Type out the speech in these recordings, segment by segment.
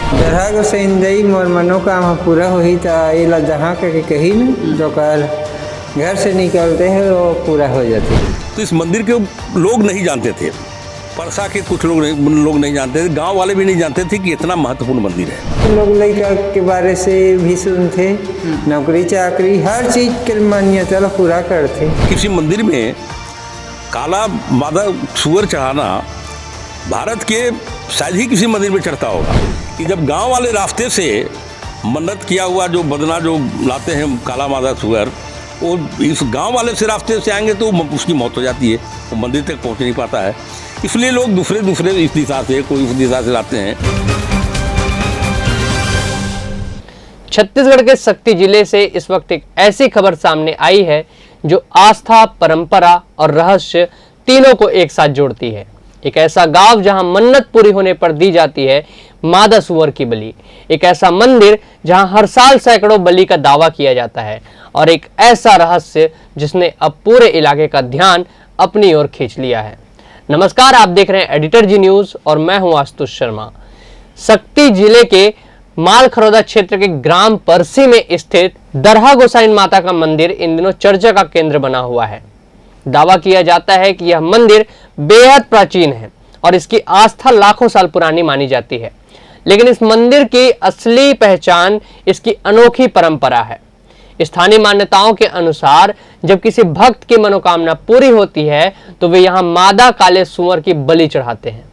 दरहा को सही मोर मनोकामना पूरा हुई तो ये जहाँ के कही न जो कर घर से निकलते हैं वो पूरा हो जाती है। तो इस मंदिर के लोग नहीं जानते थे, परसा के कुछ लोग नहीं जानते थे, गांव वाले भी नहीं जानते थे कि इतना महत्वपूर्ण मंदिर है। लोग लड़का के बारे से भी सुनते, नौकरी चाकरी हर चीज़ के मान्यता पूरा करते। किसी मंदिर में काला मादा सुअर चढ़ाना भारत के शायद ही किसी मंदिर में चढ़ता होगा कि जब गांव वाले रास्ते से मन्नत किया हुआ जो बदना जो लाते हैं काला मादा सुअर, वो इस गांव वाले से रास्ते से आएंगे तो उसकी मौत हो जाती है, वो मंदिर तक पहुंच नहीं पाता है। इसलिए लोग दूसरे इस दिशा से कोई उस दिशा से लाते हैं। छत्तीसगढ़ के शक्ति जिले से इस वक्त एक ऐसी खबर सामने आई है जो आस्था, परंपरा और रहस्य तीनों को एक साथ जोड़ती है। एक ऐसा गांव जहां मन्नत पूरी होने पर दी जाती है मादा सुअर की बलि, एक ऐसा मंदिर जहां हर साल सैकड़ों बलि का दावा किया जाता है, और एक ऐसा रहस्य जिसने अब पूरे इलाके का ध्यान अपनी ओर खींच लिया है। नमस्कार, आप देख रहे हैं एडिटर जी न्यूज और मैं हूं आशुतोष शर्मा। शक्ति जिले के मालखरौदा क्षेत्र के ग्राम परसी में स्थित दरहा गोसाइन माता का मंदिर इन दिनों चर्चा का केंद्र बना हुआ है। दावा किया जाता है कि यह मंदिर बेहद प्राचीन है और इसकी आस्था लाखों साल पुरानी मानी जाती है, लेकिन इस मंदिर की असली पहचान इसकी अनोखी परंपरा है। स्थानीय मान्यताओं के अनुसार जब किसी भक्त की मनोकामना पूरी होती है तो वे यहाँ मादा काले सुअर की बलि चढ़ाते हैं।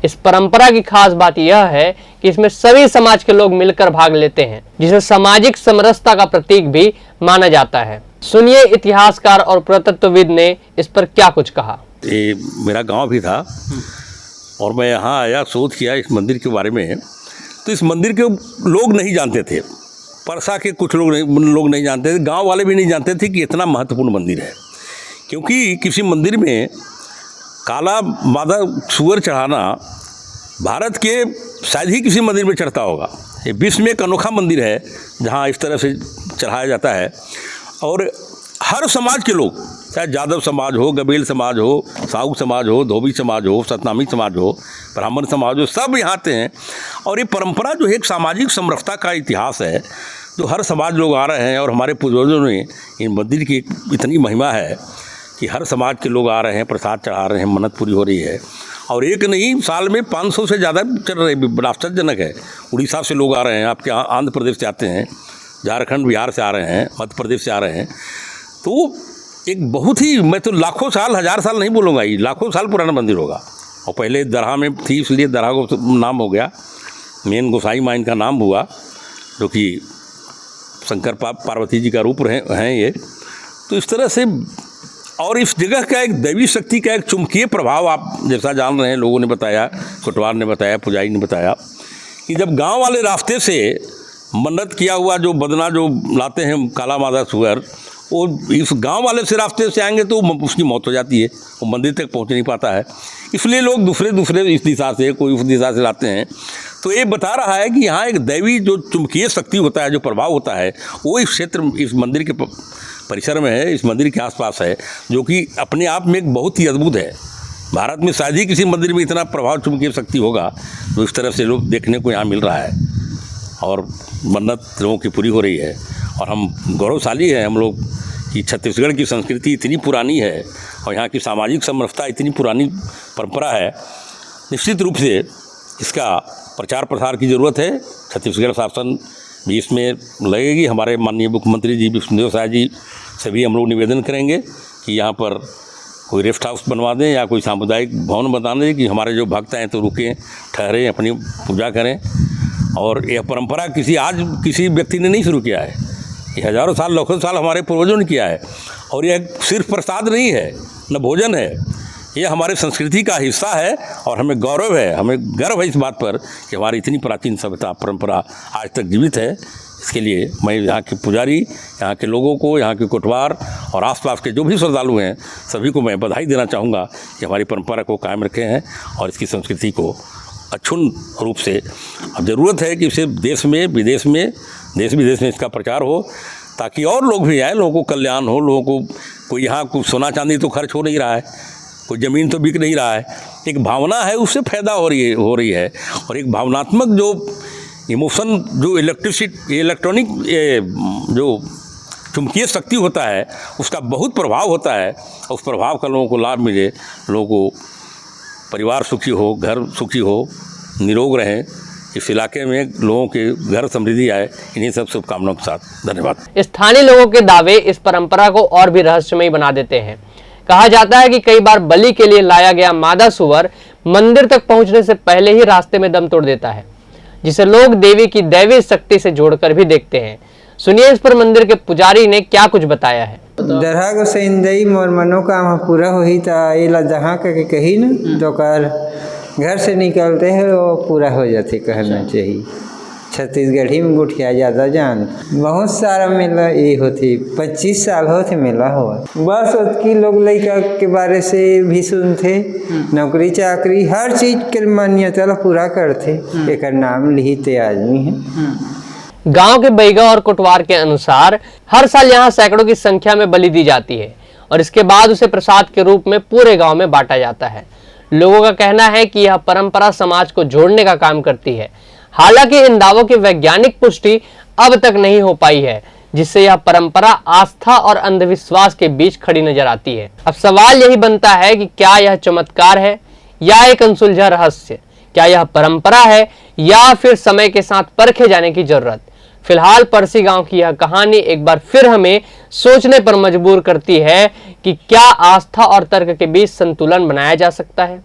इस परंपरा की खास बात यह है कि इसमें सभी समाज के लोग मिलकर भाग लेते हैं, जिसे सामाजिक समरसता का प्रतीक भी माना जाता है। सुनिए इतिहासकार और पुरातत्वविद ने इस पर क्या कुछ कहा। ये मेरा गांव भी था और मैं यहाँ आया, शोध किया इस मंदिर के बारे में। तो इस मंदिर के लोग नहीं जानते थे, परसा के कुछ लोग नहीं जानते थे, गांव वाले भी नहीं जानते थे कि इतना महत्वपूर्ण मंदिर है। क्योंकि किसी मंदिर में काला मादा सुअर चढ़ाना भारत के शायद ही किसी मंदिर में चढ़ता होगा। ये विश्व में एक अनोखा मंदिर है जहाँ इस तरह से चढ़ाया जाता है। और हर समाज के लोग, चाहे यादव समाज हो, गबेल समाज हो, साहू समाज हो, धोबी समाज हो, सतनामी समाज हो, ब्राह्मण समाज हो, सब यहाँ आते हैं। और ये परंपरा जो है एक सामाजिक समरसता का इतिहास है, जो हर समाज लोग आ रहे हैं। और हमारे पूर्वजों ने इन मंदिर की इतनी महिमा है कि हर समाज के लोग आ रहे हैं, प्रसाद चढ़ा रहे हैं, मन्नत पूरी हो रही है। और एक नहीं, साल में 500 से ज़्यादा चल रहे, बड़ा आश्चर्यजनक है। उड़ीसा से लोग आ रहे हैं, आपके आंध्र प्रदेश से आते हैं, झारखंड बिहार से आ रहे हैं, मध्य प्रदेश से आ रहे हैं। तो एक बहुत ही, मैं तो लाखों साल, हज़ार साल नहीं बोलूँगा, ये लाखों साल पुराना मंदिर होगा। और पहले दरहा में थी, इसलिए दरहा को नाम हो गया। मेन गोसाई माँ इनका नाम हुआ, जो कि शंकर पार्वती जी का रूप हैं ये। तो इस तरह से, और इस जगह का एक दैवी शक्ति का एक चुंबकीय प्रभाव, आप जैसा जान रहे हैं, लोगों ने बताया, कोटवार ने बताया, पुजारी ने बताया कि जब गांव वाले रास्ते से मन्नत किया हुआ जो बदना जो लाते हैं काला मादा सुअर, वो इस गांव वाले से रास्ते से आएंगे तो उसकी मौत हो जाती है, वो मंदिर तक पहुंच नहीं पाता है। इसलिए लोग दूसरे इस दिशा से कोई उस दिशा से लाते हैं। तो ये बता रहा है कि यहाँ एक दैवी जो चुंबकीय शक्ति होता है, जो प्रभाव होता है, वो इस क्षेत्र, इस मंदिर के परिसर में है, इस मंदिर के आसपास है, जो कि अपने आप में एक बहुत ही अद्भुत है। भारत में शायद ही किसी मंदिर में इतना प्रभाव चुंबकीय शक्ति होगा जो इस तरह से लोग देखने को यहाँ मिल रहा है। और मन्नत लोगों की पूरी हो रही है। और हम गौरवशाली हैं हम लोग कि छत्तीसगढ़ की संस्कृति इतनी पुरानी है और यहाँ की सामाजिक समरसता इतनी पुरानी परंपरा है। निश्चित रूप से इसका प्रचार प्रसार की ज़रूरत है। छत्तीसगढ़ शासन भी इसमें लगेगी। हमारे माननीय मुख्यमंत्री जी विष्णुदेव साय जी से भी हम लोग निवेदन करेंगे कि यहाँ पर कोई रेस्ट हाउस बनवा दें या कोई सामुदायिक भवन बना दें कि हमारे जो भक्त हैं तो रुकें, ठहरें, अपनी पूजा करें। और यह परंपरा किसी व्यक्ति ने नहीं शुरू किया है, ये हज़ारों साल, लाखों साल हमारे पूर्वजों ने किया है। और यह सिर्फ प्रसाद नहीं है, न भोजन है, ये हमारे संस्कृति का हिस्सा है। और हमें गौरव है, हमें गर्व है इस बात पर कि हमारी इतनी प्राचीन सभ्यता परंपरा आज तक जीवित है। इसके लिए मैं यहाँ के पुजारी, यहाँ के लोगों को, यहाँ के कोटवार और आसपास के जो भी श्रद्धालु हैं, सभी को मैं बधाई देना चाहूँगा कि हमारी परंपरा को कायम रखे हैं और इसकी संस्कृति को अक्षुण्ण रूप से। अब ज़रूरत है कि इसे देश में, विदेश में, देश विदेश में इसका प्रचार हो, ताकि और लोग भी आए, लोगों को कल्याण हो। लोगों को कोई यहाँ कुछ सोना चांदी तो खर्च हो नहीं रहा है, कोई ज़मीन तो बिक नहीं रहा है, एक भावना है उससे फायदा हो रही है। और एक भावनात्मक जो इमोशन, जो इलेक्ट्रॉनिक जो चुंबकीय शक्ति होता है, उसका बहुत प्रभाव होता है। और उस प्रभाव का लोगों को लाभ मिले, लोगों को परिवार सुखी हो, घर सुखी हो, निरोग रहें, इस इलाके में लोगों के घर समृद्धि आए, इन्हीं सब शुभकामनाओं के साथ धन्यवाद। स्थानीय लोगों के दावे इस परंपरा को और भी रहस्यमयी बना देते हैं। कहा जाता है कि कई बार बलि के लिए लाया गया मादा सुअर मंदिर तक पहुंचने से पहले ही रास्ते में दम तोड़ देता है, जिसे लोग देवी की दैवी शक्ति से जोड़कर भी देखते हैं। सुनिए इस पर मंदिर के पुजारी ने क्या कुछ बताया है। दरहा गो सैंदई मोर मनोकामना पूरा होही ता एला जहाँ के कही न तो कर घर से निकलते हैं वो पूरा हो जाते, कहना चाहिए। छत्तीसगढ़ी में गुठिया ज़्यादा जान, बहुत सारा मेला ये होती, 25 साल होते मेला हो। बस उसकी लोग लड़का के बारे से भी सुनते, नौकरी चाकरी हर चीज़ के मान्यता पूरा करते, एक नाम लिखते आदमी है। गांव के बैगा और कोटवार के अनुसार हर साल यहां सैकड़ों की संख्या में बलि दी जाती है और इसके बाद उसे प्रसाद के रूप में पूरे गांव में बांटा जाता है। लोगों का कहना है कि यह परंपरा समाज को जोड़ने का काम करती है। हालांकि इन दावों की वैज्ञानिक पुष्टि अब तक नहीं हो पाई है, जिससे यह परंपरा आस्था और अंधविश्वास के बीच खड़ी नजर आती है। अब सवाल यही बनता है कि क्या यह चमत्कार है या एक अनसुलझा रहस्य? क्या यह परंपरा है या फिर समय के साथ परखे जाने की जरूरत? फिलहाल परसी गांव की यह कहानी एक बार फिर हमें सोचने पर मजबूर करती है कि क्या आस्था और तर्क के बीच संतुलन बनाया जा सकता है,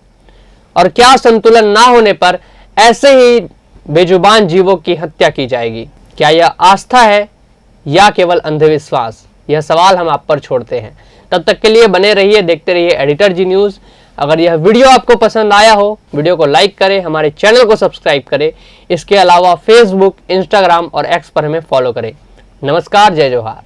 और क्या संतुलन ना होने पर ऐसे ही बेजुबान जीवों की हत्या की जाएगी? क्या यह आस्था है या केवल अंधविश्वास? यह सवाल हम आप पर छोड़ते हैं। तब तक के लिए बने रहिए, देखते रहिए एडिटर जी न्यूज़। अगर यह वीडियो आपको पसंद आया हो, वीडियो को लाइक करें, हमारे चैनल को सब्सक्राइब करें। इसके अलावा फेसबुक, इंस्टाग्राम और एक्स पर हमें फॉलो करें। नमस्कार, जय जोहार।